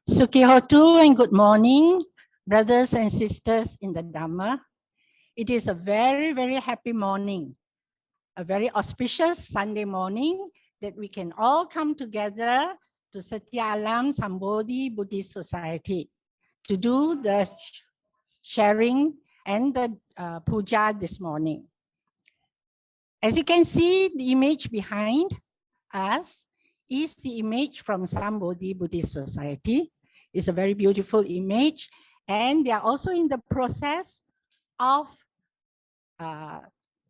Sukhihotu and good morning, brothers and sisters in the Dhamma. It is a very, very happy morning, a very auspicious Sunday morning that we can all come together to Satya Alam Sambodhi Buddhist Society to do the sharing and the puja this morning. As you can see, the image behind us is the image from Sambodhi Buddhist Society. It's a very beautiful image, and they are also in the process of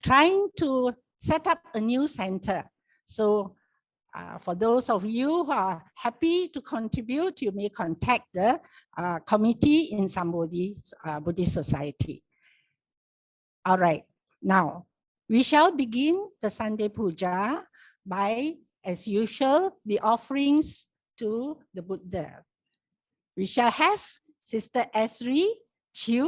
trying to set up a new center. So for those of you who are happy to contribute, you may contact the committee in Sambodhi Buddhist Society. All right, now we shall begin the Sunday Pūjā by, as usual, the offerings to the Buddha. We shall have Sister 𝐿𝓏𝓏𝐿𝐿𝐿,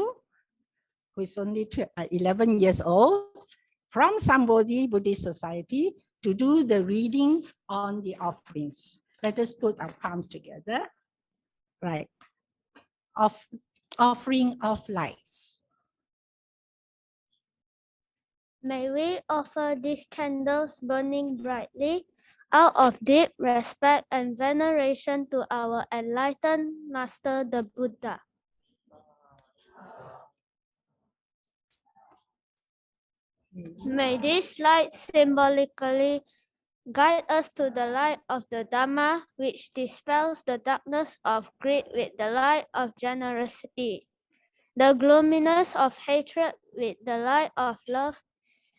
who is only 11 years old, from Sambodhi Buddhist Society to do the reading on the offerings. Let us put our palms together. Right. Offering of lights. May we offer these candles burning brightly out of deep respect and veneration to our enlightened Master, the Buddha. May these lights symbolically guide us to the light of the Dhamma, which dispels the darkness of greed with the light of generosity, the gloominess of hatred with the light of love,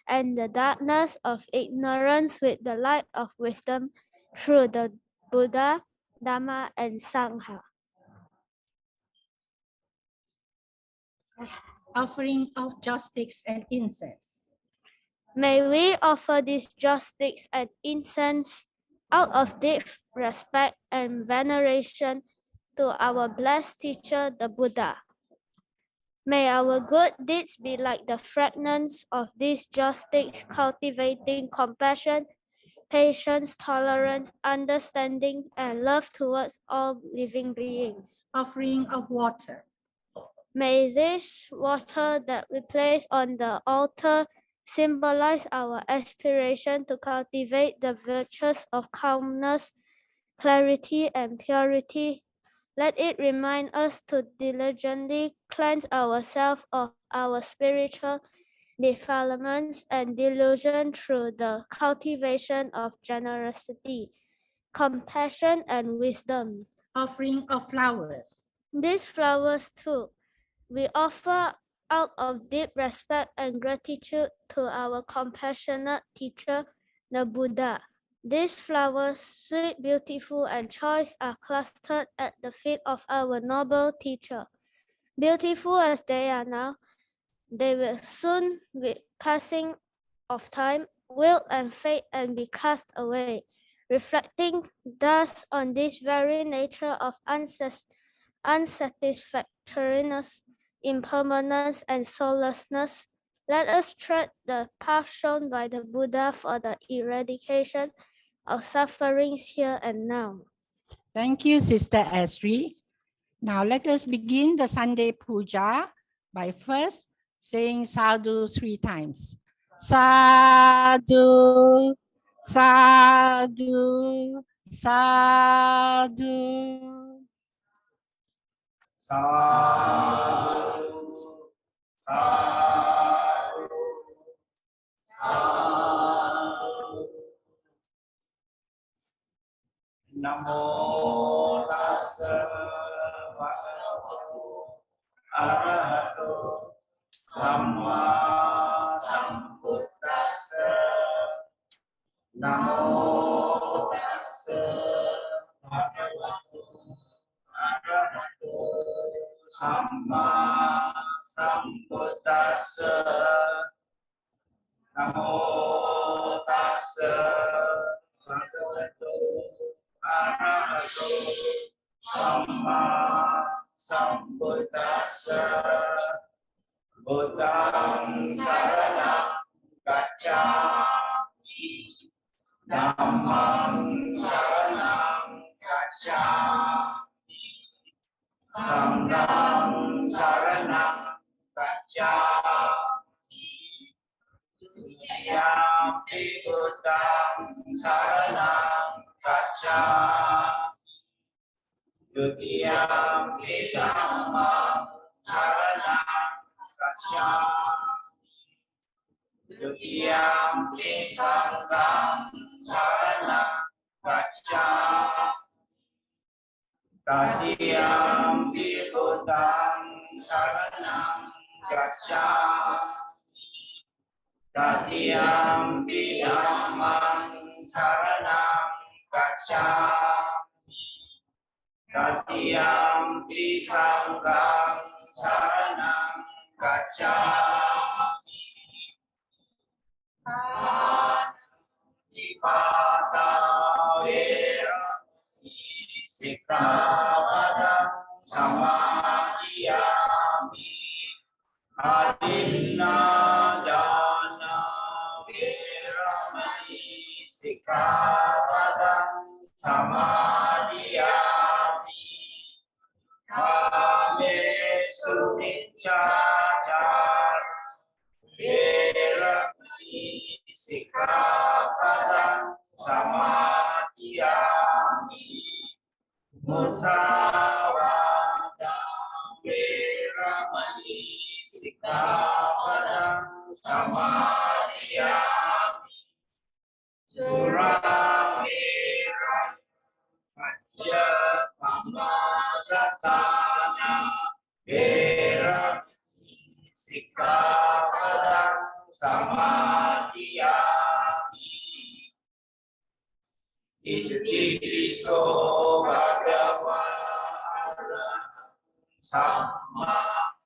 and the darkness of ignorance with the light of wisdom through the Buddha, Dhamma, and Sangha. Offering of joss sticks and incense. May we offer these joss sticks and incense out of deep respect and veneration to our blessed teacher, the Buddha. May our good deeds be like the fragrance of these joss sticks, cultivating compassion, patience, tolerance, understanding, and love towards all living beings. Offering of water. May this water that we place on the altar symbolize our aspiration to cultivate the virtues of calmness, clarity, and purity. Let it remind us to diligently cleanse ourselves of our spiritual defilements and delusion through the cultivation of generosity, compassion, and wisdom. Offering of flowers. These flowers too, we offer out of deep respect and gratitude to our compassionate teacher, the Buddha. These flowers, sweet, beautiful, and choice, are clustered at the feet of our noble teacher. Beautiful as they are now, they will soon, with passing of time, wilt and fade and be cast away, reflecting thus on this very nature of unsatisfactoriness, impermanence, and soullessness. Let us tread the path shown by the Buddha for the eradication of sufferings here and now. Thank you, Sister 𝐿𝓏𝓏𝐿𝐿. Now let us begin the Sunday Pūjā by first saying sadhu 3 times. Sadhu, sadhu, sadhu. Sadhu, sadhu, sadhu. Namo tassa bhagavato arahato samma sambuddhassa. Namo tassa bhagavato arahato samma sambuddhassa. Namo tassa bhagavato arahato samma sambuddhassa. Buddhang saranang gacchami, Dhammang saranang gacchami, Sangam Saranam Gacchami Dutiyampi Buddham Saranam Gacchami Dutiyampi Dhammam Saranam Gacchami Dutiyampi Sangham Saranam Gacchami Tatiyampi Buddham Saranam Gacchami Tatiyampi Dhammam Saranam Gacchami Tatiyampi Sangham Saranam Gacchami Atipata Veramani Sikkhapadam Samadhiyami Adinādana Veramani Sikkhapadam Samadhiyami Kāmesu Miccācāra Veramani Sikkhapadam Samadhiyami Musāvādam Veramani Sikkhapadam Samadhiyami Suramera Pamagatana Veramani Sikkhapadam Samadhiyami Itipiso Bhagavata Samma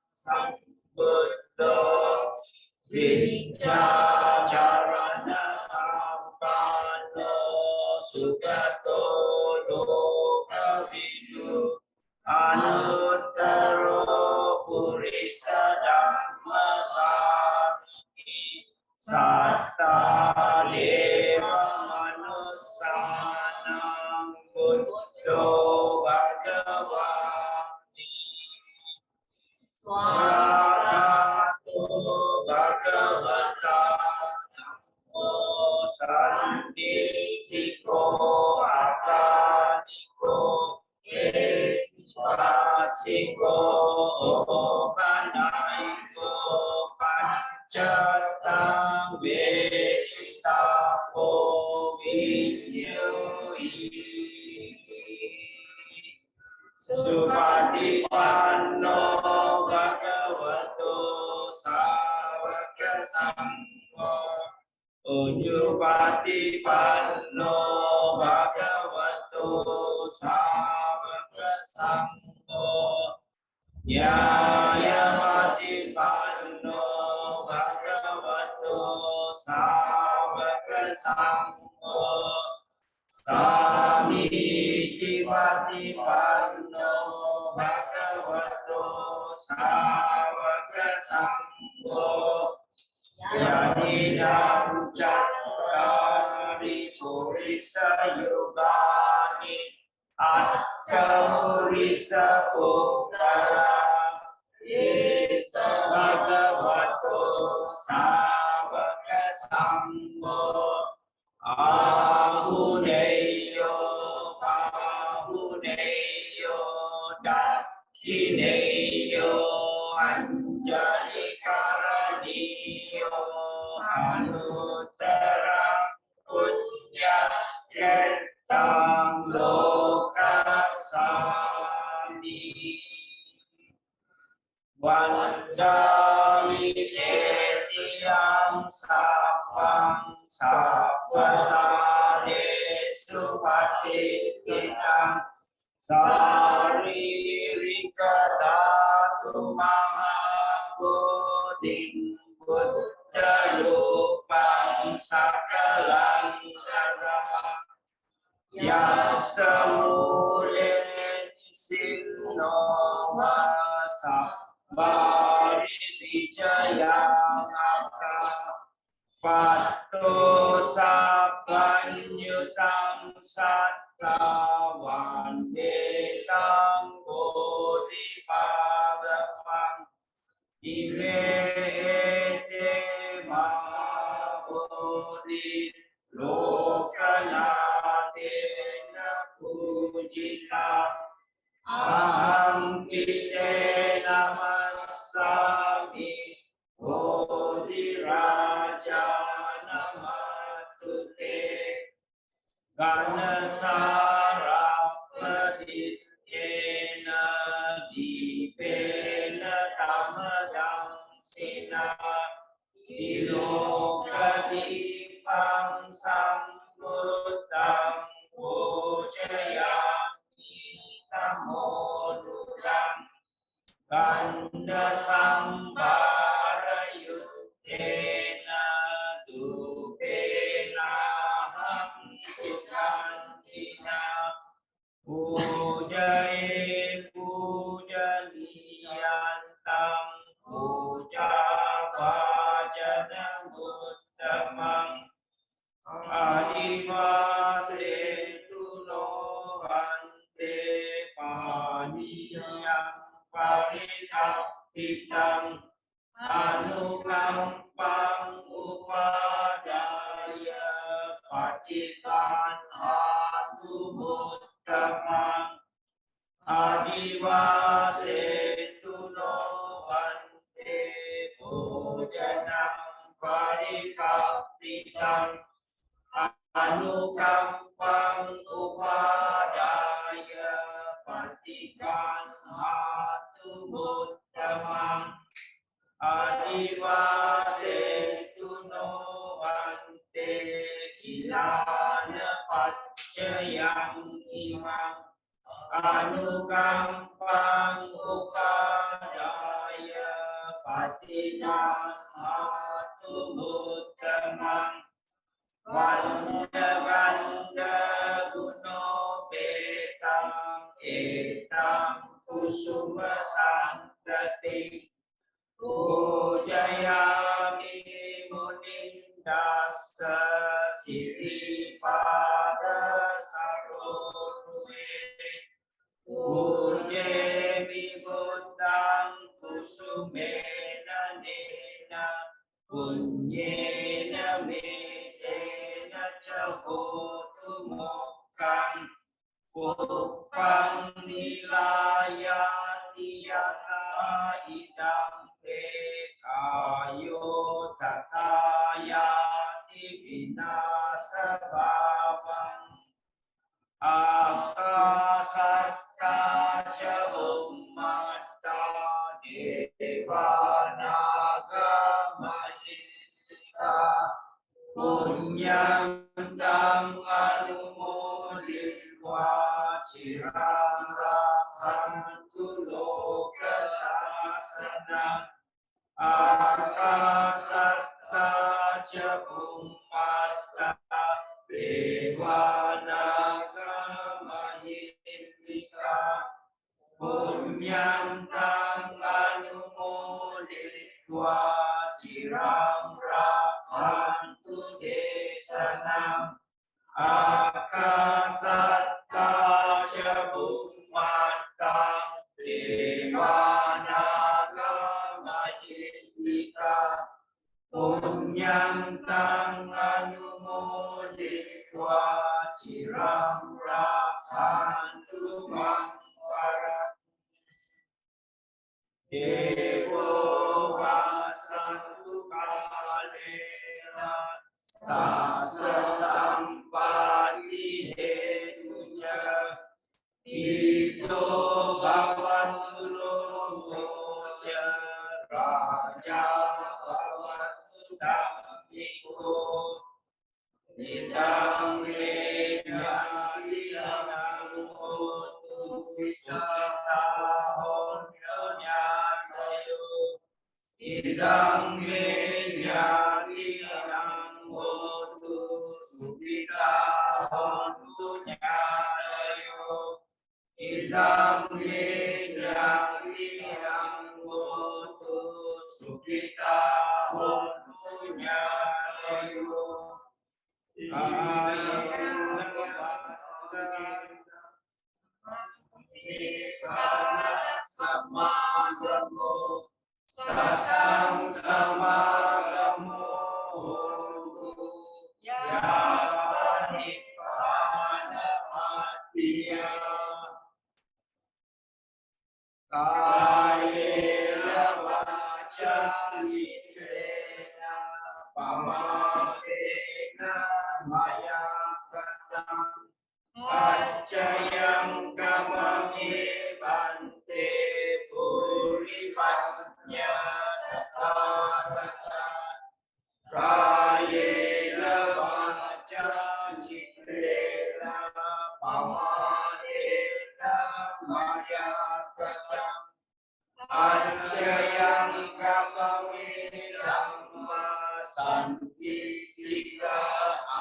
Sambuddho Vidyacharana Sampano Sugato Lokavidu Anuttaro Purisa Dhamma Sarati Satta Deva Manusanam Buddho Bhagavati Swarato Bhagavata Namo Sanditiko Akaniko Ekipasiko Panaiko Panchatam Veditapo Vinyui Supatipanno Bhagavato Sāvaka Saṅgho Unyupatipanno Bhagavato Sāvaka Saṅgho Nyāyamatipanno Bhagavato Sāvaka Saṅgho Samīṭṭipatipanno Bhagavato Sāvaka Saṅgho Yadidam Cattari Purisa Yugani Atta Purisa Uttara Yesa Bhagavato Sāvaka Saṅgho Ahuneyo Pahuneyo Dakhineyo Anjali Karaniyo Anuttara Punya Ketam Lokasani Vandami Cetiyam Sapang Sapatane Supatikitam Saririka Dhatu Mahabodhim Buddha Lupang Sakalang Sadha Yasamulen Sinno Vasa Bari Vijayam Akha Pato Sapanyutam Sattavan Vetam Bodhi ริปาดปังอิเมเตมะโพธิโลกนาเตนะปูจิตาอะหังปิเตนะมัสสามิโพธิราชานะมัตตุเตกานะสาราปฏิเตนะดีเปนะตัมมะดังสินาทิโลกดิปังสัมพุทธังโพชยามิธัมโมนุตังกันดสัมบารยุเตนะตุเปนะหังสุขันตินาปูจาเยปูจานิยันตังปูจาวาจนะมุตตมังอาดิวาเสตุโนวันเตปานิยังปาริทัพปิตังอนุกัมปังอุปาดายะปัจจิการอาตุมุตตมังอาดิวาเสตุโนวันเตโภชนังปาริทัพปิตังอนุกัมปังอุปาดายะปัจจิการอาตุมุตตมังอาดิวาเสตุโนวันเตกิลานะปัจจยังอิมังอนุกัมปังอุปาดายะปัจจิการอาตุมุตตมังวันเดวันเดกุโนเปตังเอตังกุสุมสันตติปูจายามิมุนินดัสสะสิริปาดสโรตุเวปูเจมิบุตตังกุสุเมนะเนนะปุญเยนะเมเตนะจะโหตุโมกขังปุปปังนิลายาติยะตาอิดังเปกายโยทัตตายาติวินาสภาวังอากาสัตตาจะอุมมัตตาเดวานากามหิติกาปุญญังตังอนุโมดิตวาชิรังรักขันตุโลกศาสนังอากาสัตตาจะอุมมัตตาเดวานากามหิติกาปุญญังตังอนุโมดิตวาชิรังรักขันตุเดสนังอากาสัตตาจะอุมมัตตาเดวานากามหิติกาปุญญังตังอนุโมดิตวาชิรังรักขันตุมังวรเดโววัสสันตุกาเลนะสัสสะสัมปันติเหตุจาอิโตภวัตุโลโกจาราจาภวัตุธัมมิโกนิตังเมญาวิรังโหตุสัตตาโหโนญาณโยนิตังเมญาวิรังโหตุสุขิตาโหตุญาณโยนิตังเมญาวิรังโหตุสุขิตาโหตุญาณโยกายวัตตะเอกานัสสะ samagamo hotu yapa nibbana patiya kayena vaca cittena pamadena maya katam Acayang kamami bante puripanya tathagata kayena vaca cittena pamadena maya katam acayang kamami dhamma santitika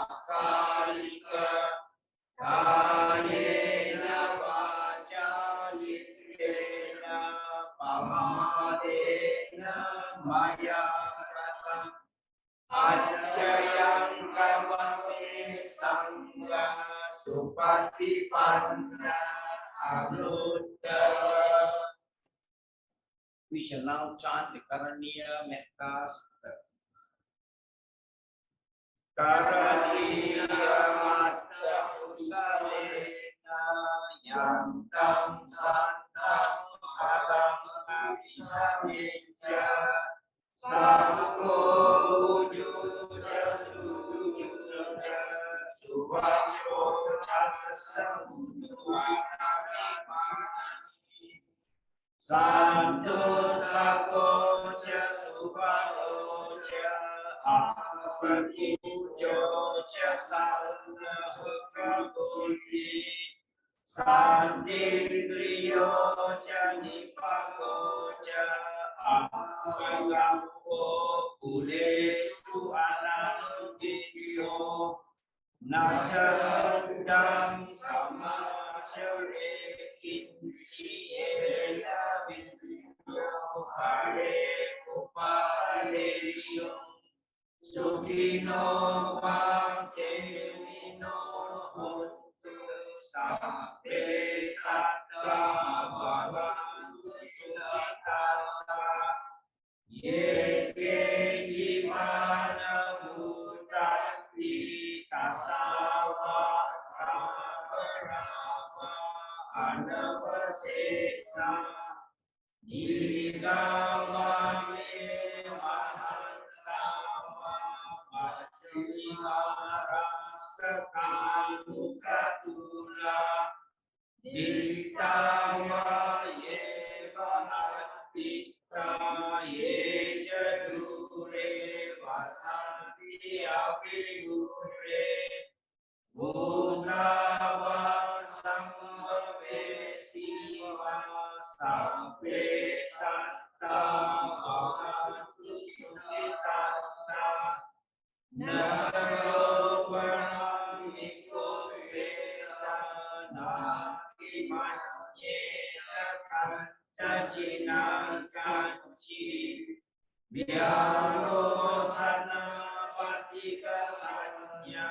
akalika kayena vaca cittena pamadena maya katam acayang kamami sangga supatipanna @𝓤𝓾𝓷𝓏. We shall now chant the Karaniya Metta Sutta. Karaniya Matta Usalena Yantam Santam Adam Abhisameja Sangko Ujuja Sujuja Suvajo Jasa Muduanamani Santo Sakoja Subaloja Apakikujoja 𝓟𝓾𝓷𝓭𝓪𝓂 Sandindriyoja Nipakoja Apagampo Kulesu Anandidyo Najarandam Samajare Kinchiyena Vidyo Hare Upaleliyo Sukino Vakemino Hontu Sabbe Satta Bhavantu Sukhitata 𝐾𝐡𝐚𝐬𝐿𝐴 Bhutati Tasavatra Parama Anavasesa Nigamame Mahantama Bhajimarasakanukatula Ditama Yevahati Ye Jadure Vasanti Apidure Bhutava Sambhave Siva Sabbe Satta Bhavantu Sukhitata Naro Paramiko Veda Naki Manyeta Kanchina Kanchi Vyaro Sana Patika Sanya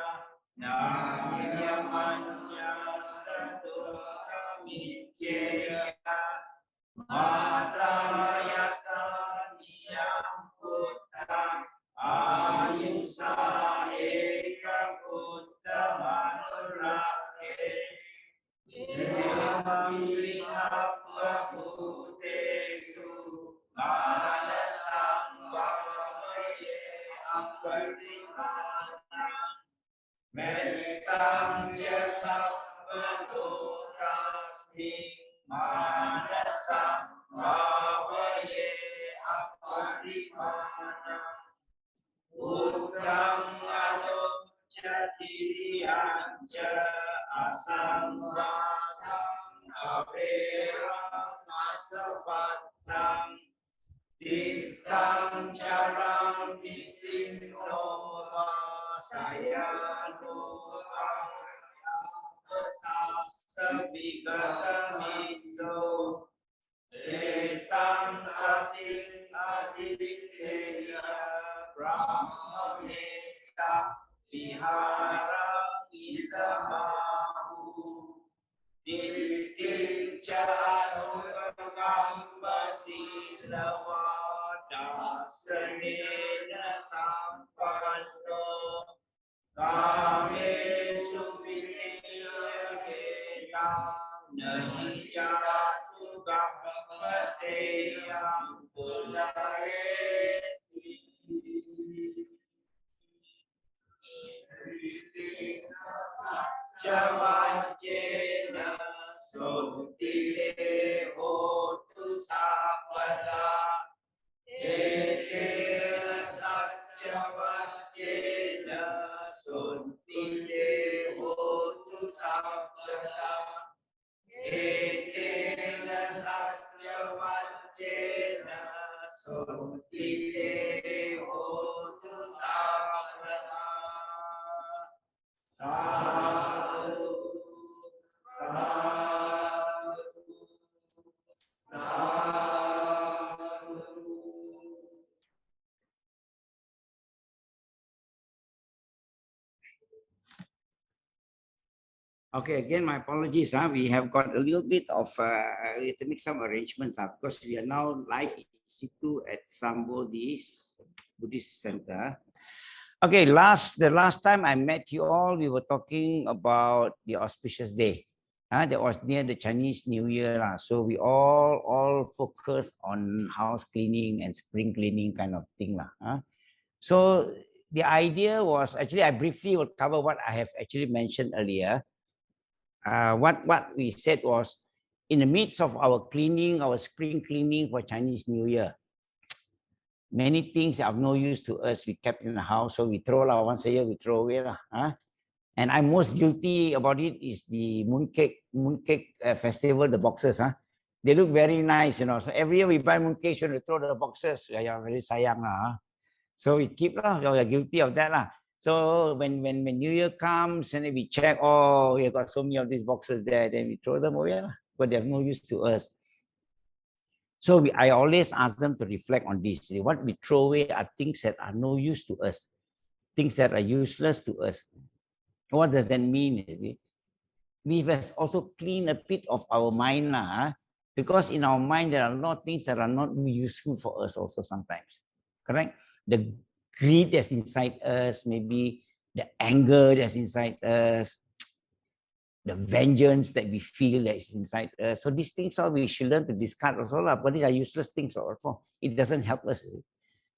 Nayamanya Sadukha Micheya Matrayata Niyam Putta Ayusa Eka Putta Manurake Yami Sabba Bhutesu Manasam Bhavaye Aparimana Mettam Sabba Lokasmi Manasam Bhavaye Aparimana Uddham Adocca Tiriyanja Asambhadam Averam Asapattam Dittam Charam Visinoma Sayano Avyamtasya Vigatamito Etam Satim Aditya Brahma Metta Vihara Idamahu Divitin Charukamba Silavada Vasanena sampanno Kamesu vinayakena Nahi jatu kapaseyam pulareti Javajena Sotile Hotu Sapada Etela Satchavajena Sotile Hotu Sapada Etela Satchavajena Sotile Hotu Sapada Sadhu, sadhu, sadhu. Okay, again, my apologies. We have got a little bit of, we have to make some arrangements because we are now live in situ at Sambodhi's Buddhist Center. Okay, the last time I met you all, we were talking about the auspicious day. That was near the Chinese New Year. So we all focused on house cleaning and spring cleaning kind of thing. So the idea was, actually, I briefly will cover what I have actually mentioned earlier. What we said was, in the midst of our cleaning, our spring cleaning for Chinese New Year, many things of no use to us we kept in the house, so we throw once a year, we throw away. And I'm most guilty about it is the mooncake festival, the boxes. They look very nice, you know. So every year we buy mooncake, we throw the boxes. Yeah, very sayang. So we keep, we are guilty of that. So when New Year comes and then we check, oh, we have got so many of these boxes there, then we throw them away, but they have no use to us. So I always ask them to reflect on this. What we throw away are things that are no use to us, things that are useless to us. What does that mean? We must also clean a bit of our mind, because in our mind there are a lot of things that are not useful for us also sometimes. Correct? The greed that's inside us, maybe the anger that's inside us, the vengeance that we feel that is inside us. So these things we should learn to discard also, but these are useless things also. It doesn't help us.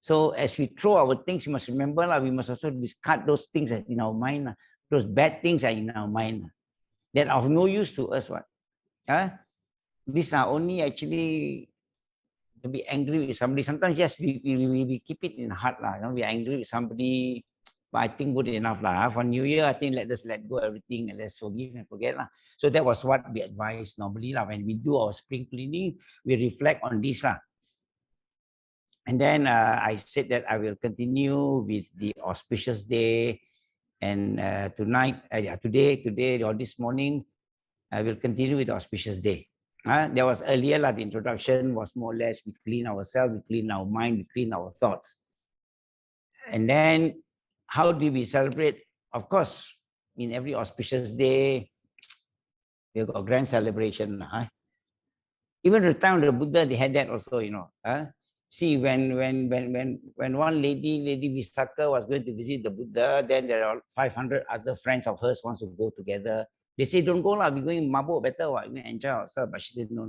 So as we throw our things, we must remember we must also discard those things that in our mind. Those bad things are in our mind that are of no use to us. These are only actually to be angry with somebody. Sometimes yes, we keep it in the heart. We are angry with somebody, but I think good enough. For New Year, I think let us let go everything and let's forgive and forget. So that was what we advise normally. When we do our spring cleaning, we reflect on this. And then I said that I will continue with the auspicious day. And today or this morning, I will continue with the auspicious day. There was earlier, the introduction was more or less, we clean ourselves, we clean our mind, we clean our thoughts. And then, how do we celebrate? Of course, in every auspicious day, we've got a grand celebration. Even the time of the Buddha, they had that also, See, when one lady Visakha was going to visit the Buddha, then there are 500 other friends of hers wants to go together. They say, don't go, we're going mabuk better, we can enjoy ourselves. But she said, no.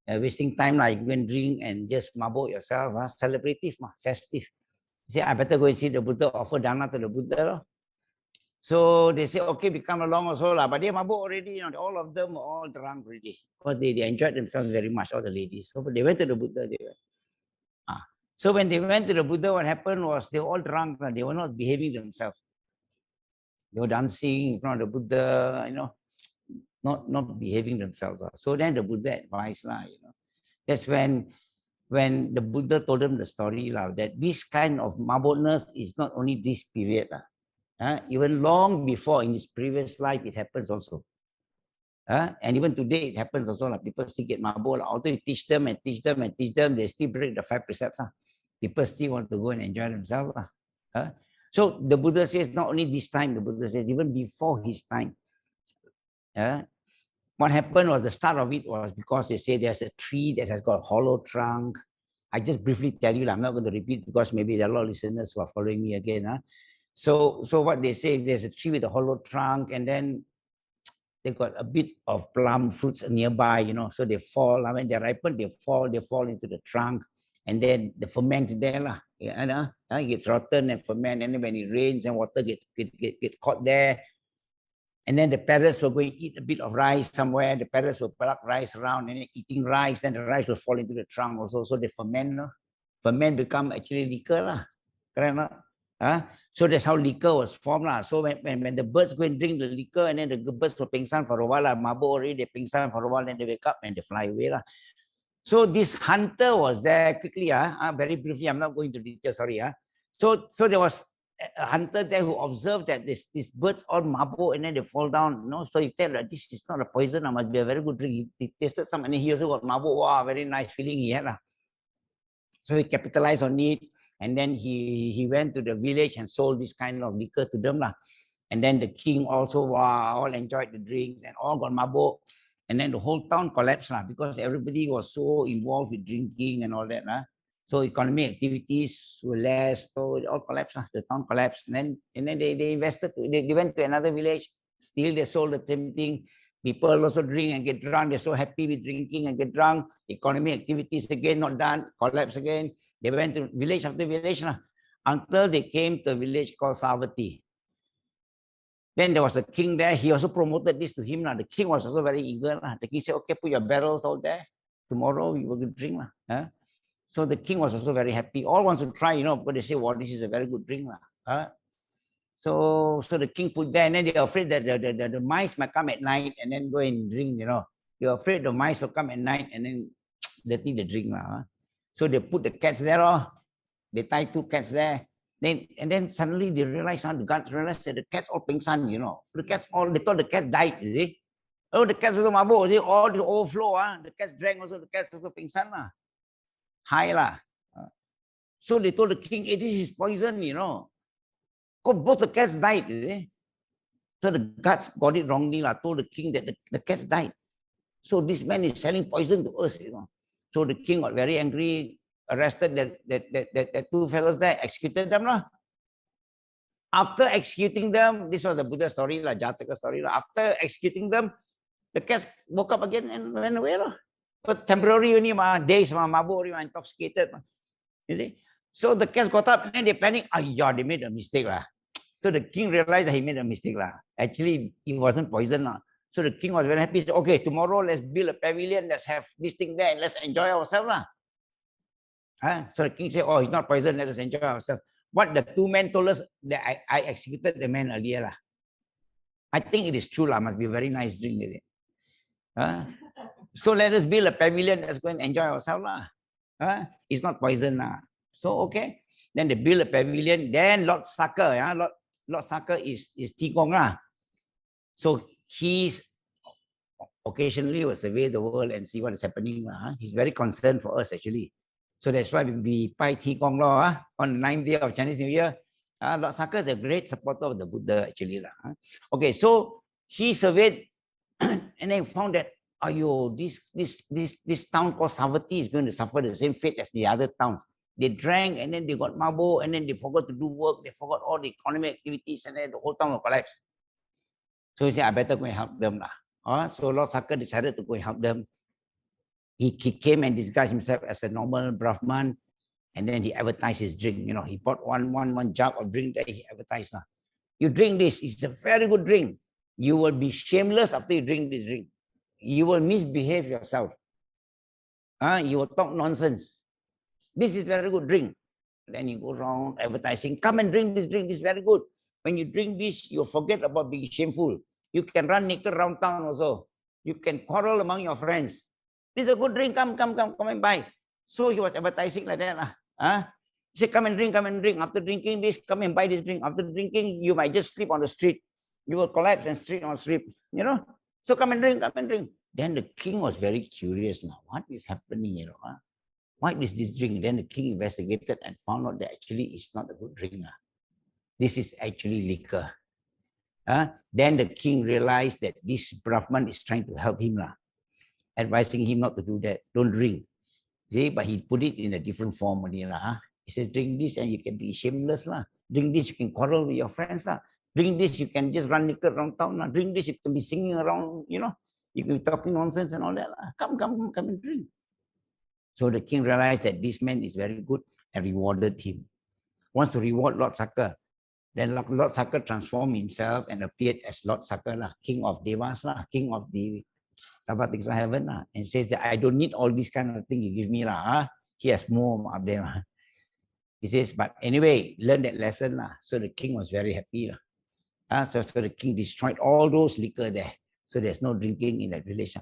Wasting time, you go and drink and just mabuk yourself, celebrative, festive. She said, I better go and see the Buddha, offer dana to the Buddha. So they say, okay, we come along also, but they mabuk already, all of them are all drunk already. Because they enjoyed themselves very much, all the ladies. So they went to the Buddha, So when they went to the Buddha, what happened was they were all drunk. They were not behaving themselves. They were dancing in front of the Buddha, not behaving themselves. So then the Buddha advised, That's when the Buddha told them the story, that this kind of mabukness is not only this period. Even long before, in his previous life, it happens also. And even today, it happens also. People still get mabuk. Although you teach them, they still break the 5 precepts. People still want to go and enjoy themselves. So the Buddha says, not only this time, the Buddha says, even before his time. What happened was, the start of it was because they say there's a tree that has got a hollow trunk. I just briefly tell you, I'm not going to repeat because maybe there are a lot of listeners who are following me again. So what they say, there's a tree with a hollow trunk, and then they got a bit of plum fruits nearby, you know, so they fall. When they ripen, they fall into the trunk, and then the ferment there, it gets rotten and ferment, and then when it rains and water get caught there. And then the parrots will go and eat a bit of rice somewhere. The parrots will pluck rice around and eating rice. Then the rice will fall into the trunk also. So they ferment. Ferment become actually liquor. Correct? So that's how liquor was formed. So when the birds go and drink the liquor, and then the birds will pingsan for a while. Mabuk already, they pingsan for a while, then they wake up and they fly away. So this hunter was there quickly. Very briefly, I'm not going to detail, sorry. So there was a hunter there who observed that these birds all mabuk and then they fall down. So he tell that this is not a poison, must be a very good drink. He tasted some and he also got mabuk. Wow, very nice feeling he had. So he capitalized on it, and then he went to the village and sold this kind of liquor to them. And then the king also, all enjoyed the drinks and all got mabuk. And then the whole town collapsed because everybody was so involved with drinking and all that. So economic activities were less, so it all collapsed. The town collapsed. And then they invested, they went to another village. Still they sold the same thing. People also drink and get drunk. They're so happy with drinking and get drunk. Economic activities again not done, collapse again. They went to village after village until they came to a village called Savatthi. Then there was a king there. He also promoted this to him. The king was also very eager. The king said, okay, put your barrels out there. Tomorrow you will drink. So the king was also very happy. All wants to try, but they say, wow, this is a very good drink. So the king put there, and then they're afraid that the mice might come at night and then go and drink, They're afraid the mice will come at night and then dirty the drink. So they put the cats there. They tie 2 cats there. And then suddenly they realized, the guards realized that the cats all pingsan, The cats they thought the cats died, you see. Oh, the cats also mabuk, you see, all the overflow, The cats drank also, the cats also pingsan, High. So they told the king, hey, this is poison, Both the cats died, you see. So the guards got it wrongly, told the king that the cats died. So this man is selling poison to us, So the king got very angry, arrested that 2 fellows there, executed them. After executing them, this was the Buddha story, Jataka story. After executing them, the cats woke up again and went away. But temporary only, days, mabuk, intoxicated. You see? So the cats got up and then they panicked. They made a mistake. So the king realized that he made a mistake. Actually, it wasn't poison. So the king was very happy. He said, okay, tomorrow let's build a pavilion, let's have this thing there, and let's enjoy ourselves. So the king said, oh, it's not poison, let us enjoy ourselves. What the 2 men told us, that I executed the man earlier. I think it is true. Must be a very nice drink, is it? So let us build a pavilion, let's go and enjoy ourselves. It's not poison. So, okay. Then they build a pavilion. Then Lord 𝓣𝓾, Lord 𝓣𝓾 is 𝐶𝐶𝐽. So he's occasionally will survey the world and see what is happening. He's very concerned for us actually. So that's why we buy 𝐶𝐶𝐽 on the 9th day of Chinese New Year. Lord 𝓣𝓾 is a great supporter of the Buddha actually. Okay, so he surveyed and then found that this town called Savatthi is going to suffer the same fate as the other towns. They drank and then they got mabuk and then they forgot to do work. They forgot all the economic activities and then the whole town will collapse. So he said, I better go and help them. So Lord 𝓣𝓾 decided to go and help them. He came and disguised himself as a normal Brahman, and then he advertised his drink. He bought one jug of drink that he advertised. You drink this, it's a very good drink. You will be shameless after you drink this drink. You will misbehave yourself. You will talk nonsense. This is very good drink. Then you go around advertising, come and drink this drink, this is very good. When you drink this, you'll forget about being shameful. You can run naked around town also. You can quarrel among your friends. This is a good drink, come and buy. So he was advertising like that. He said, come and drink. After drinking this, come and buy this drink. After drinking, you might just sleep on the street. You will collapse and sleep on the street. So come and drink. Then the king was very curious now. What is happening? What is this drink? Then the king investigated and found out that actually it's not a good drink. This is actually liquor. Then the king realized that this Brahman is trying to help him, advising him not to do that. Don't drink. See, but he put it in a different form only lah. He says, drink this and you can be shameless lah. Drink this, you can quarrel with your friends lah. Drink this, you can just run naked around town lah. Drink this, you can be singing around, you know. You can be talking nonsense and all that lah. Come and drink. So the king realized that this man is very good and rewarded him. Wants to reward Lord 𝓾𝓫. Then Lord 𝓾𝓫 transformed himself and appeared as Lord 𝓾𝓫 lah, king of Devas lah, king of the heaven lah, and says that I don't need all this kind of thing you give me lah. He has more up there. He says, but anyway, learn that lesson lah. So the king was very happy lah. So the king destroyed all those liquor there. So there's no drinking in that village.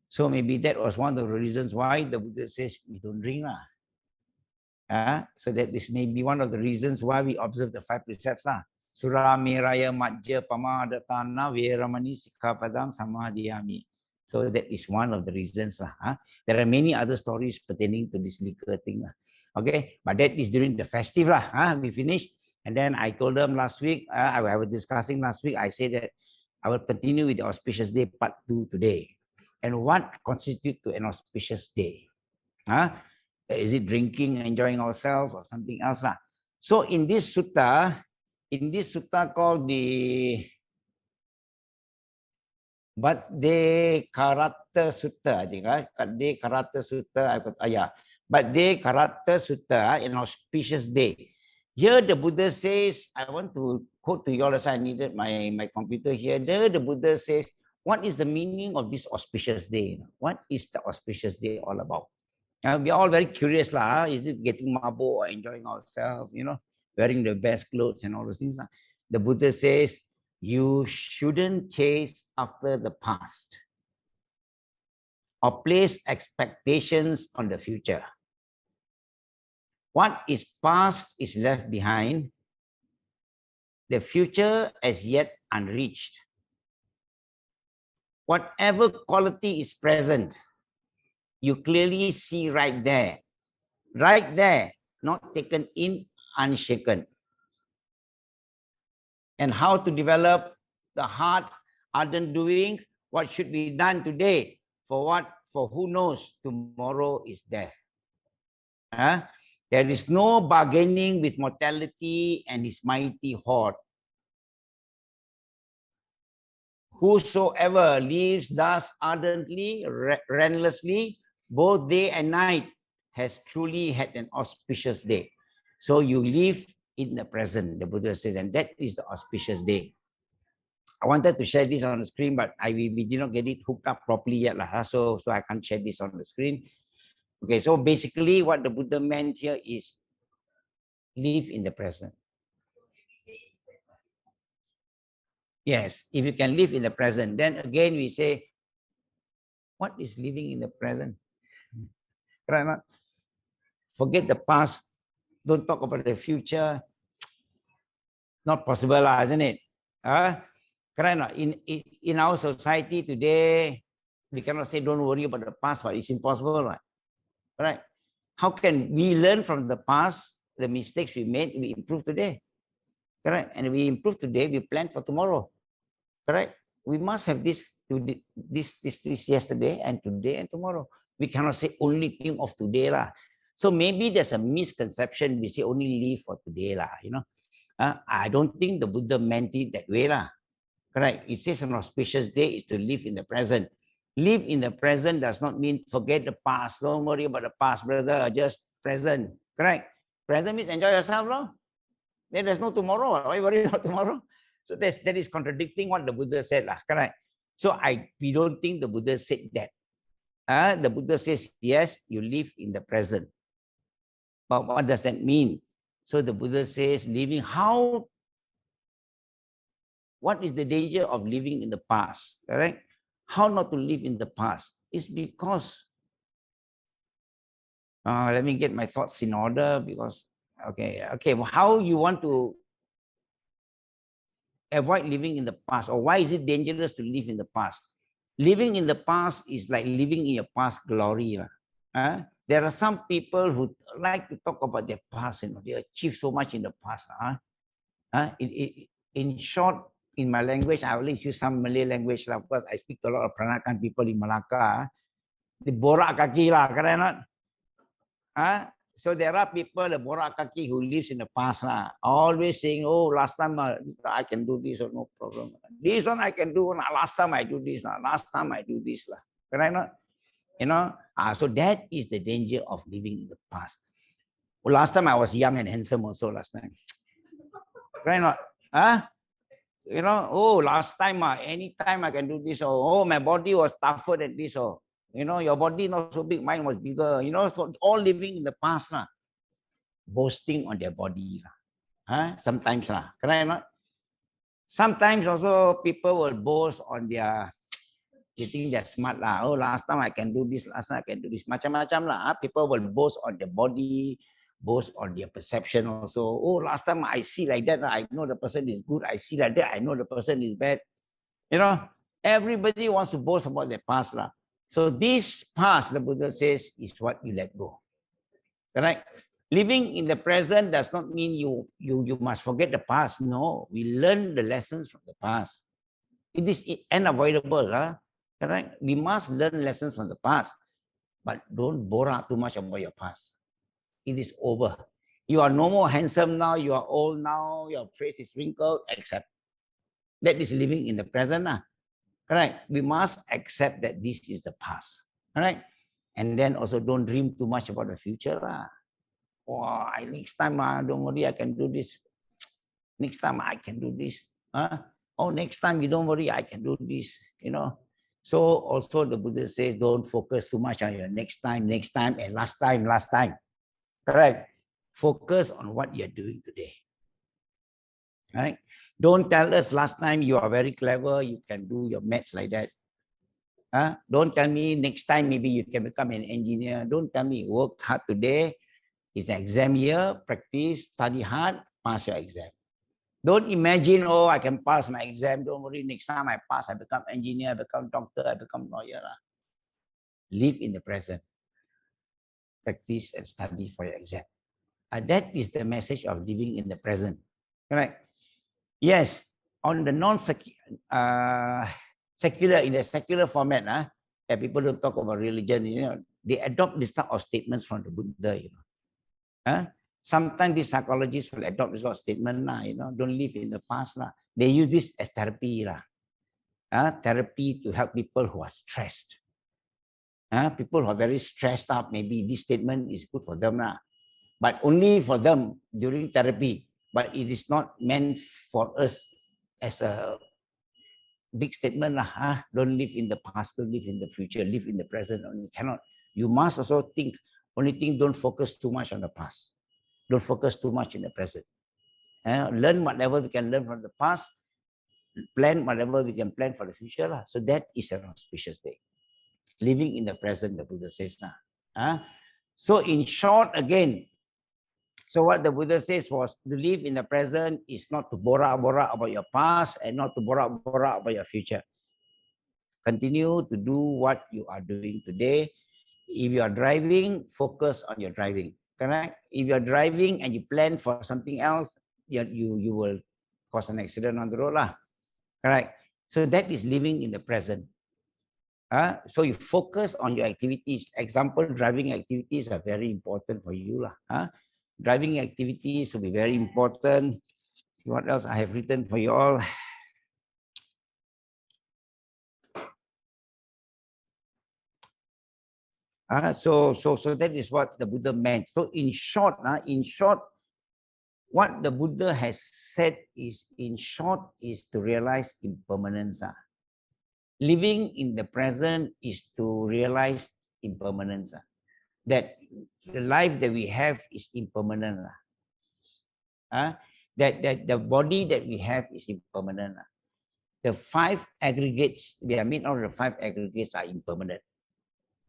So maybe that was one of the reasons why the Buddha says we don't drink lah. So that this may be one of the reasons why we observe the 5 precepts lah. Sura miraya majja pamadatana veramani sikkhapadam samadhiyami. So that is one of the reasons lah. There are many other stories pertaining to this liquor thing lah. Okay, but that is during the festive lah. We finished, and then I told them last week. I was discussing last week. I said that I will continue with the auspicious day part 2 today. And what constitutes to an auspicious day? Is it drinking, enjoying ourselves, or something else lah? So in this sutta called the 𝐷𝓾𝓷𝓫 Sutta, I think, right? 𝐷𝓾𝓷𝓫 Sutta, 𝐷𝓾𝓷𝓫 Sutta, an auspicious day. Here the Buddha says, I want to quote to you all, as I needed my computer here. There the Buddha says, what is the meaning of this auspicious day? What is the auspicious day all about? We are all very curious lah. Is it getting mabuk or enjoying ourselves, you know, wearing the best clothes and all those things? The Buddha says, you shouldn't chase after the past or place expectations on the future. What is past is left behind. The future as yet unreached. Whatever quality is present, you clearly see right there, not taken in, unshaken. And how to develop the heart, ardent doing, what should be done today, for who knows, tomorrow is death. There is no bargaining with mortality and his mighty horde. Whosoever lives thus ardently, relentlessly, both day and night, has truly had an auspicious day. So you live in the present, the Buddha says, and that is the auspicious day. I wanted to share this on the screen, but we did not get it hooked up properly yet, so I can't share this on the screen. Okay, so basically what the Buddha meant here is live in the present. Yes, if you can live in the present, then again we say, what is living in the present? Right? Forget the past. Don't talk about the future. Not possible, isn't it? In our society today, we cannot say don't worry about the past, but it's impossible, right? How can we learn from the past, the mistakes we made, we improve today? Correct? And we improve today, we plan for tomorrow. Correct? We must have this yesterday and today and tomorrow. We cannot say only think of today lah. So maybe there's a misconception. We say only live for today lah. You know, I don't think the Buddha meant it that way lah. Correct? It says an auspicious day is to live in the present. Live in the present does not mean forget the past. Don't worry about the past, brother. Just present. Correct? Present means enjoy yourself, no? Then there's no tomorrow. Why worry about tomorrow? So that is contradicting what the Buddha said lah. Correct? So we don't think the Buddha said that. The Buddha says, yes, you live in the present. But what does that mean? So the Buddha says, living what is the danger of living in the past? Correct? How not to live in the past? It's because, let me get my thoughts in order because, okay, how you want to avoid living in the past, or why is it dangerous to live in the past? Living in the past is like living in your past glory. There are some people who like to talk about their past, they achieved so much in the past. In short, in my language, I always use some Malay language because I speak to a lot of Peranakan people in Malacca. They borak kaki lah, correct or not? So there are people, the borak kaki, who lives in the past, always saying, oh, last time I can do this, or no problem. This one I can do, last time I do this, last time I do this. Correct not? You know, so that is the danger of living in the past. Well, last time I was young and handsome also last time. Correct not? You know, oh, last time, anytime I can do this, or oh, my body was tougher than this, or you know, your body not so big, mine was bigger. You know, so all living in the past, boasting on their body. Sometimes, correct not? Sometimes also people will boast on their, they think they're smart. Oh, last time I can do this, last time I can do this. Macam-macam lah. People will boast on their body, boast on their perception also. Oh, last time I see like that, I know the person is good. I see like that, I know the person is bad. You know, everybody wants to boast about their past. So this past, the Buddha says, is what you let go. Correct? Living in the present does not mean you must forget the past. No, we learn the lessons from the past. It is unavoidable. Correct? We must learn lessons from the past. But don't borak too much about your past. It is over. You are no more handsome now. You are old now. Your face is wrinkled. Accept. That is living in the present. Correct? We must accept that this is the past. Correct? And then also don't dream too much about the future. Oh, next time, don't worry, I can do this. Next time, I can do this. Oh, next time, you don't worry, I can do this. You know. So also the Buddha says, don't focus too much on your next time, and last time. Correct? Focus on what you're doing today. Right? Don't tell us last time you are very clever, you can do your maths like that. Don't tell me next time maybe you can become an engineer. Don't tell me work hard today. It's the exam year, practice, study hard, pass your exam. Don't imagine, oh, I can pass my exam. Don't worry, next time I pass, I become engineer, I become doctor, I become lawyer. Live in the present. Practice and study for your exam. That is the message of living in the present. Correct? Yes, on the secular, in the secular format, that people don't talk about religion, you know, they adopt this type of statements from the Buddha, you know. Sometimes these psychologists will adopt this sort of statement, you know, don't live in the past. They use this as therapy. Therapy to help people who are stressed. People who are very stressed out, maybe this statement is good for them. But only for them during therapy. But it is not meant for us as a big statement. Don't live in the past, don't live in the future, live in the present. Only cannot. You must also think. Only thing, don't focus too much on the past. Don't focus too much in the present. Learn whatever we can learn from the past. Plan whatever we can plan for the future. So that is an auspicious day. Living in the present, the Buddha says. So in short, again, so what the Buddha says was to live in the present is not to borak-borak about your past and not to borak-borak about your future. Continue to do what you are doing today. If you are driving, focus on your driving. Correct? If you are driving and you plan for something else, you will cause an accident on the road. Correct? So that is living in the present. So you focus on your activities. Example, driving activities are very important for you. Driving activities will be very important. See what else I have written for you all. So that is what the Buddha meant. So in short, what the Buddha has said is, is to realize impermanence. Living in the present is to realize impermanence. That the life that we have is impermanent. That the body that we have is impermanent. The 5 aggregates, we are made out of the 5 aggregates are impermanent.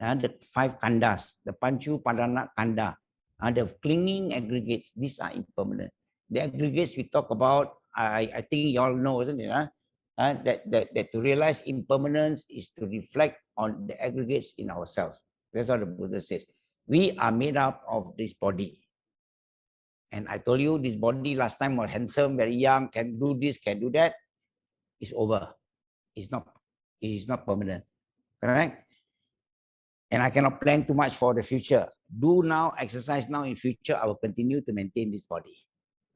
The 5 khandas, the panchu padana khanda, the clinging aggregates, these are impermanent. The aggregates we talk about, I think you all know, isn't it? That to realize impermanence is to reflect on the aggregates in ourselves. That's what the Buddha says. We are made up of this body. And I told you this body last time was handsome, very young, can do this, can do that. It's over. It is not permanent. Correct? And I cannot plan too much for the future. do now, exercise now, in future, I will continue to maintain this body.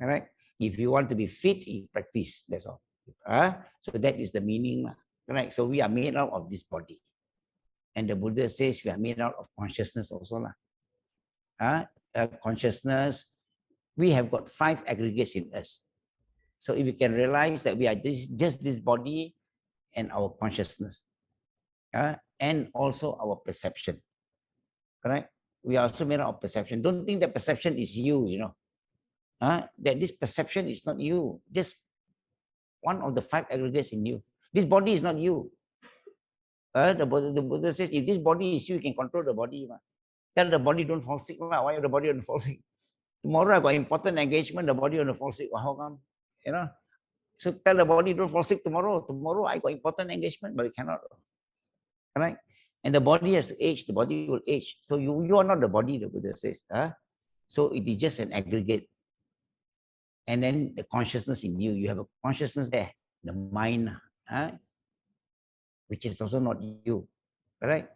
All right? If you want to be fit, you practice, that's all. So that is the meaning. Right? So we are made out of this body. And the Buddha says we are made out of consciousness also. Consciousness, we have got 5 aggregates in us. So if you can realize that we are just this body and our consciousness, and also our perception, correct? We are also made out of perception. Don't think that perception is you, you know. That this perception is not you. Just one of the 5 aggregates in you. This body is not you. The Buddha says, if this body is you, you can control the body. Tell the body don't fall sick. Why the body don't fall sick? Tomorrow I got important engagement, the body don't fall sick. How come? You know? So tell the body don't fall sick tomorrow. Tomorrow I got important engagement, but we cannot. Right? And the body has to age, the body will age. So you are not the body, the Buddha says. So it is just an aggregate. And then the consciousness in you, you have a consciousness there, the mind, which is also not you. Right?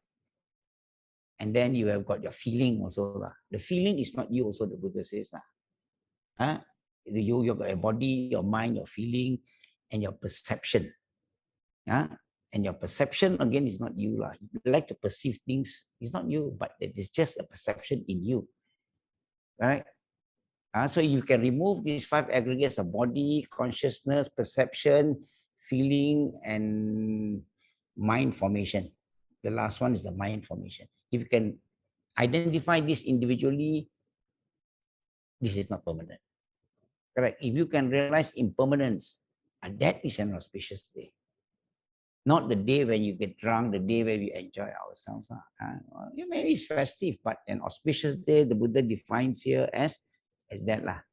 And then you have got your feeling also. The feeling is not you also, the Buddha says. You've got your body, your mind, your feeling, and your perception. And your perception, again, is not you. You like to perceive things, it's not you, but it is just a perception in you. Right? So you can remove these 5 aggregates of body, consciousness, perception, feeling, and mind formation. The last one is the mind formation. If you can identify this individually, this is not permanent. Correct? If you can realize impermanence, and that is an auspicious day. Not the day when you get drunk, the day where we enjoy ourselves. Maybe it's festive, but an auspicious day, the Buddha defines here as that.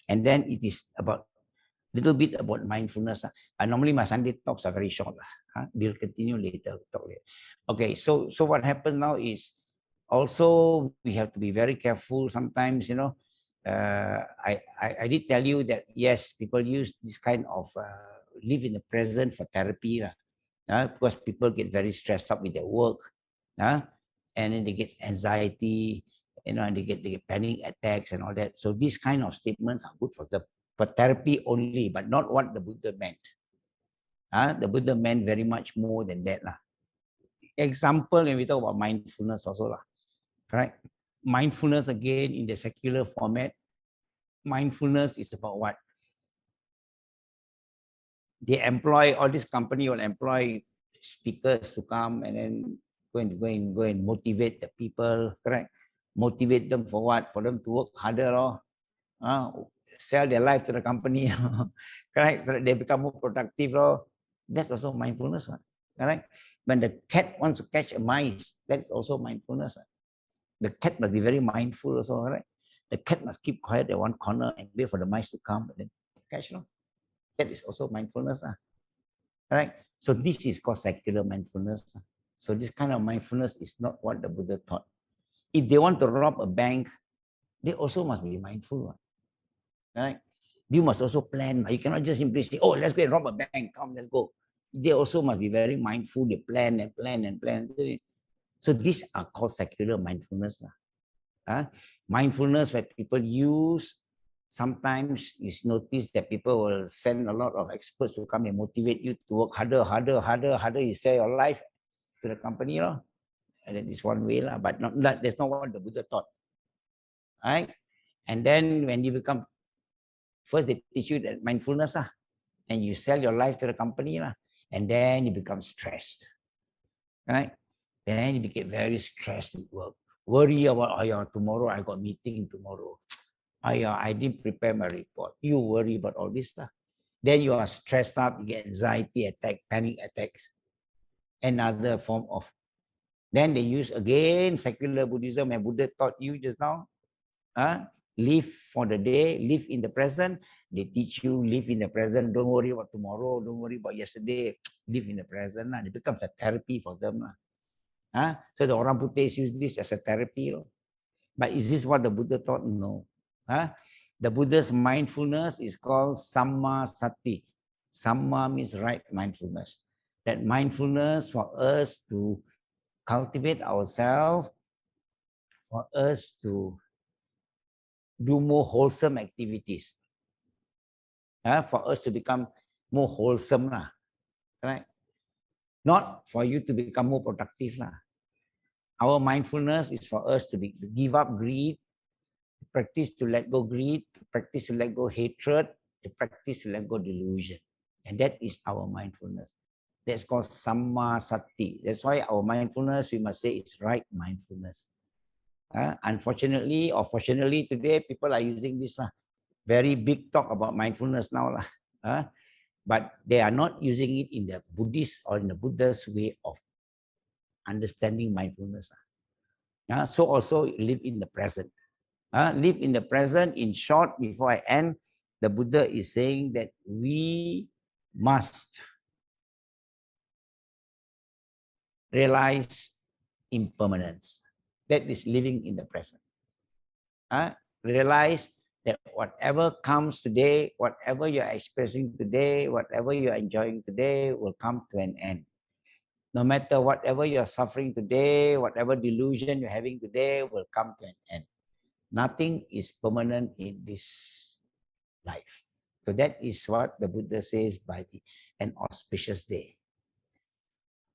And then it is about little bit about mindfulness. Normally my Sunday talks are very short. We'll continue later. Okay, so what happens now is also we have to be very careful. Sometimes, you know, I did tell you that yes, people use this kind of live in the present for therapy, because people get very stressed up with their work, and then they get anxiety, you know, and they get panic attacks and all that. So these kind of statements are good for therapy only, but not what the Buddha meant. The Buddha meant very much more than that. Example, when we talk about mindfulness also, right? Mindfulness, again, in the secular format, mindfulness is about what? They employ, all this company will employ speakers to come and then go and motivate the people, correct? Motivate them for what? For them to work harder, sell their life to the company, correct? So that they become more productive. That's also mindfulness, correct? When the cat wants to catch a mice, that's also mindfulness. The cat must be very mindful also, right? The cat must keep quiet at one corner and wait for the mice to come and then catch them. That is also mindfulness. Right? So this is called secular mindfulness. So this kind of mindfulness is not what the Buddha taught. If they want to rob a bank, they also must be mindful. Right? You must also plan. You cannot just simply say, oh, let's go and rob a bank. Come, let's go. They also must be very mindful. They plan and plan and plan. So these are called secular mindfulness. Mindfulness where people use, sometimes you notice that people will send a lot of experts to come and motivate you to work harder. You sell your life to the company, and that is one way, but that's not what the Buddha taught. Right? And then when you become, first they teach you that mindfulness, and you sell your life to the company, and then you become stressed. Right? Then you get very stressed with work. Worry about, tomorrow I got meeting tomorrow. I didn't prepare my report. You worry about all this stuff. Then you are stressed up, you get anxiety attack, panic attacks. Another form of. Then they use again secular Buddhism, and Buddha taught you just now. Live for the day, live in the present. They teach you live in the present. Don't worry about tomorrow. Don't worry about yesterday. Live in the present. It becomes a therapy for them. So the orang putih use this as a therapy. But is this what the Buddha taught? No. The Buddha's mindfulness is called Samma Sati. Samma means right mindfulness. That mindfulness for us to cultivate ourselves for us to do more wholesome activities. For us to become more wholesome, right? Not for you to become more productive. Our mindfulness is for us to give up greed, to practice to let go greed, to practice to let go hatred, to practice to let go delusion. And that is our mindfulness. That's called Samma Sati. That's why our mindfulness, we must say, it's right mindfulness. Unfortunately or fortunately, today people are using this very big talk about mindfulness now. But they are not using it in the Buddhist or in the Buddha's way of understanding mindfulness. So also live in the present. Live in the present. In short, before I end, the Buddha is saying that we must realize impermanence. That is living in the present. Realize that whatever comes today, whatever you're experiencing today, whatever you're enjoying today will come to an end. No matter whatever you're suffering today, whatever delusion you're having today will come to an end. Nothing is permanent in this life. So that is what the Buddha says by an auspicious day.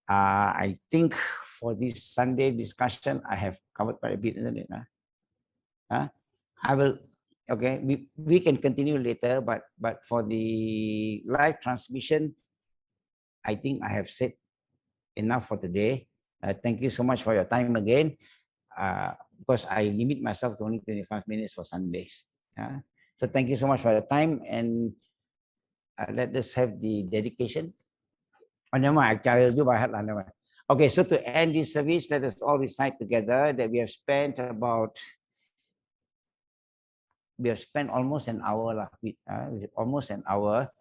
I think for this Sunday discussion, I have covered quite a bit, isn't it? I will, okay, we can continue later, but for the live transmission, I think I have said enough for today. Thank you so much for your time again. Because I limit myself to only 25 minutes for Sundays. So thank you so much for your time, and let us have the dedication. Oh, never mind, I will do by heart. Okay, so to end this service, let us all recite together that we have spent almost an hour, almost an hour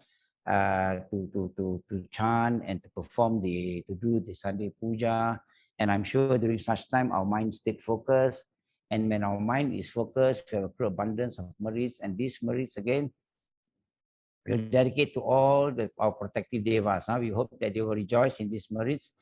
to chant and to perform to do the Sunday Pūjā. And I'm sure during such time, our mind stayed focused. And when our mind is focused, we have a true abundance of merits. And these merits, again, we'll dedicate to all our protective devas. We hope that they will rejoice in these merits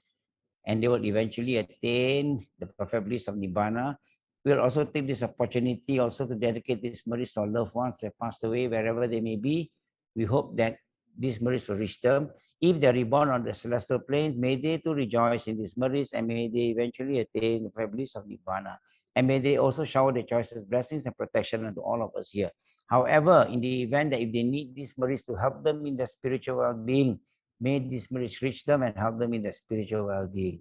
and they will eventually attain the perfect bliss of Nibbana. We'll also take this opportunity also to dedicate these merits to our loved ones who have passed away, wherever they may be. We hope that these merits will reach them. If they're reborn on the celestial planes, may they too rejoice in these merits, and may they eventually attain the perfect bliss of Nibbana. And may they also shower the choicest blessings and protection unto all of us here. However, in the event that if they need these merits to help them in their spiritual well-being, may these merits reach them and help them in their spiritual well-being.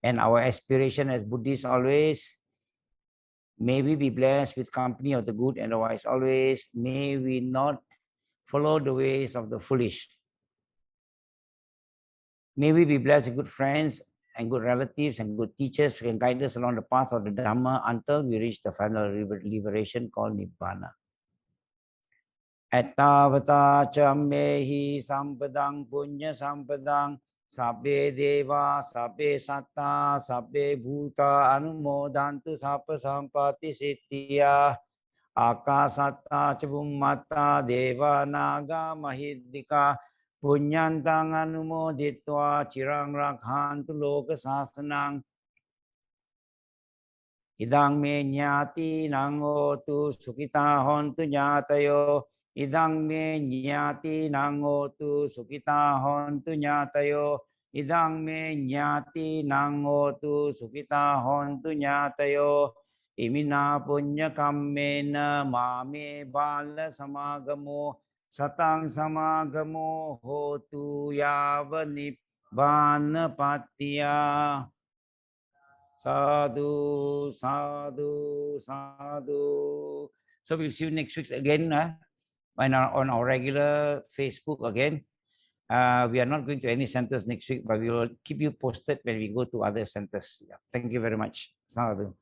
And our aspiration as Buddhists always, may we be blessed with company of the good and the wise always. May we not follow the ways of the foolish. May we be blessed with good friends and good relatives and good teachers who can guide us along the path of the Dhamma until we reach the final liberation called Nibbana. Ettavata chammehi sampadang punya sampadang sabbe deva sabbe satta sabbe bhuta anumodantu sappa sampati siddhya akasatta chabummatta deva naga mahiddhika punyantang anumoditva cirang rakhantu loka sasanang idang me nyati nang otu sukita hontu nyatayo idang me nyati nang otu sukita hontu nyatayo idang me nyati nang otu sukita hontu nyatayo imina punya kammena mame bala samagamo satang samagamo hotu yava nibbana pattiya. Sadhu, sadhu, sadhu. So we'll see you next week again on our regular Facebook again. We are not going to any centers next week, but we will keep you posted when we go to other centers. Thank you very much. Sadhu.